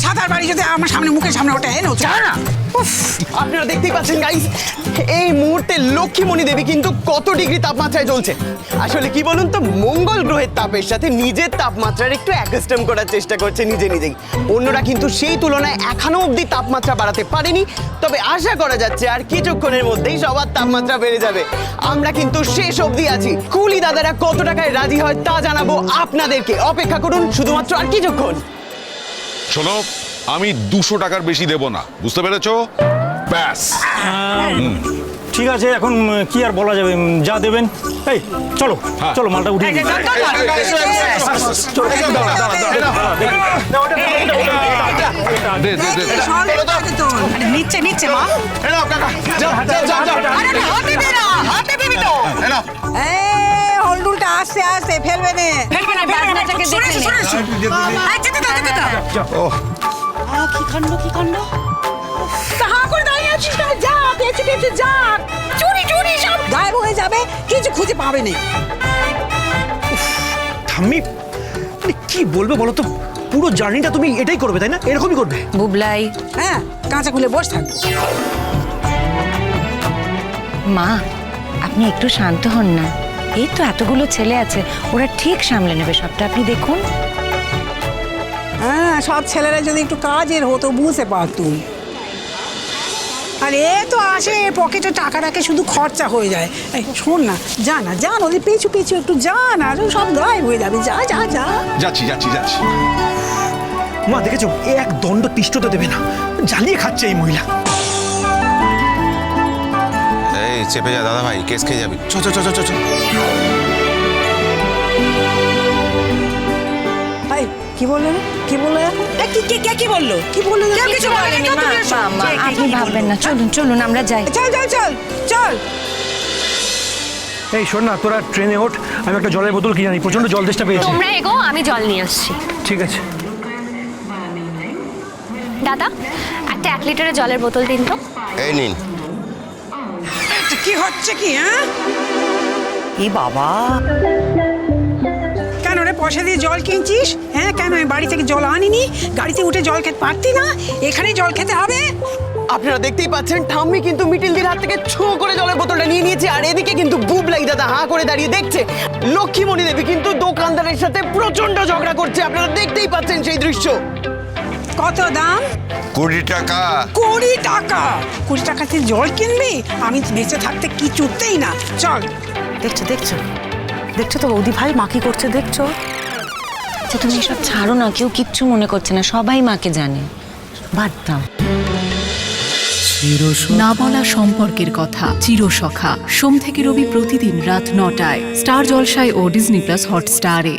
ছাতার বাড়ি যদি আমার সামনে মুখের সামনে ওটা এনো যা না। আপনারা দেখতেই পাচ্ছেন গাইস, এই মুহূর্তে লক্ষ্মীমণি দেবী কিন্তু কত ডিগ্রি তাপমাত্রায় চলছে। আসলে কি বলুন তো, মঙ্গল গ্রহের তাপের সাথে নিজের তাপমাত্রার একটু অ্যাডজাস্ট করার চেষ্টা করছে নিজেই। অন্যরা কিন্তু সেই তুলনায় এখনো অবধি তাপমাত্রা বাড়াতে পারেনি। তবে আশা করা যাচ্ছে আর কিছুক্ষণের মধ্যেই সবার তাপমাত্রা বেড়ে যাবে। আমরা কিন্তু শেষ অবধি আছি। কুলি দাদারা কত টাকায় রাজি হয় তা জানাবো আপনাদেরকে। অপেক্ষা করুন শুধুমাত্র আর কিছুক্ষণ। শোনো, আমি 200 টাকার বেশি দেব না, বুঝতে পেরেছো? ব্যাস। ঠিক আছে, এখন কি আর বলা যাবে, যা দেবেন। এই চলো চলো, মালটা উঠিয়ে নিই। নিচ্ছে নিচ্ছে মা। হলডুলটা আস্তে আস্তে ফেলবে নে। ফেলবে না, ব্যাগটাকে দেখে নে। কি কাণ্ড কি কাণ্ড। তাহা করে দাঁড়িয়ে আছিস না, যা পেয়েছে পেয়েছে যা। চুরি চুরি সব গায়েব হয়ে যাবে, কিছু খুঁজে পাবে না। ঠাম্মি, কি বলবে বলো তো? পুরো জার্নিটা তুমি এটাই করবে, তাই না? এরকমই করবে? বুবলাই, হ্যাঁ, কাঁচা খুলে বসে থাকবো। মা আপনি একটু শান্ত হন না। এই তো এতগুলো ছেলে আছে, ওরা ঠিক সামলে নেবে সবটা, আপনি দেখুন। হ্যাঁ, সব ছেলেরা যদি একটু কাজের হতো বুঝতে পারতুম। আর এ তো আসে পকেটে টাকা রাখে, শুধু খরচা হয়ে যায়। এই শোন না, যা না যা, ওদের পিছু পিছু একটু যা না, সব গায়েব হয়ে যাবে। যা যা যা। যাচ্ছি। মা দেখেছো, এক দণ্ড তিষ্ঠতে দেবে না, জ্বালিয়ে খাচ্ছে এই মহিলা। এই চেপে যা দাদা ভাই, কেস খেয়ে যাবি। চ। এই কি বললো রে? কি বললো? কি বললো? কি বললো? কিছু বলেনি মা। আপনি ভাববেন না, চলুন চলুন আমরা যাই। চল চল চল চল। এই শোন না, তোরা ট্রেনে ওঠ, আমি একটা জলের বোতল কিনে আনি, প্রচন্ড জল তেষ্টা পেয়েছে। তোমরা এগো, আমি জল নিয়ে আসছি। ঠিক আছে। দাদা, একটা 1 লিটারের জলের বোতল দিন তো। এই নিন। কি হচ্ছে কি? হ্যাঁ, এই বাবা, কেন রে পয়সা দিয়ে জল কিনছিস? হ্যাঁ, কেন আমি বাড়ি থেকে জল আনিনি? গাড়িতে উঠে জল খেতে পারতি না? এখানেই জল খেতে হবে? আপনারা দেখতেই পাচ্ছেন ঠাম্মি কিন্তু মিটিলদির হাত থেকে ছো করে জলের বোতলটা নিয়ে নিয়েছে। আর এদিকে কিন্তু বুবলাই দাদা হাঁ করে দাঁড়িয়ে দেখছে। লক্ষ্মীমণি দেবী কিন্তু দোকানদারের সাথে প্রচন্ড ঝগড়া করছে। আপনারা দেখতেই পাচ্ছেন সেই দৃশ্য। কত দাম? 20 টাকা। 20 টাকা? 20 টাকাতে জল কিনবি? আমি বেঁচে থাকতে কিছুতেই না। চল। দেখছো তো বৌদি ভাই, মা কি করছে দেখছো? আচ্ছা তুমি এসব ছাড়ো না, কেউ কিচ্ছু মনে করছে না, সবাই মাকে জানে, বাদ দাও। না বলা সম্পর্কের কথা, চিরসখা, সোম থেকে রবি প্রতিদিন রাত 9টায় স্টার জলসায় ও ডিজনি প্লাস হটস্টারে।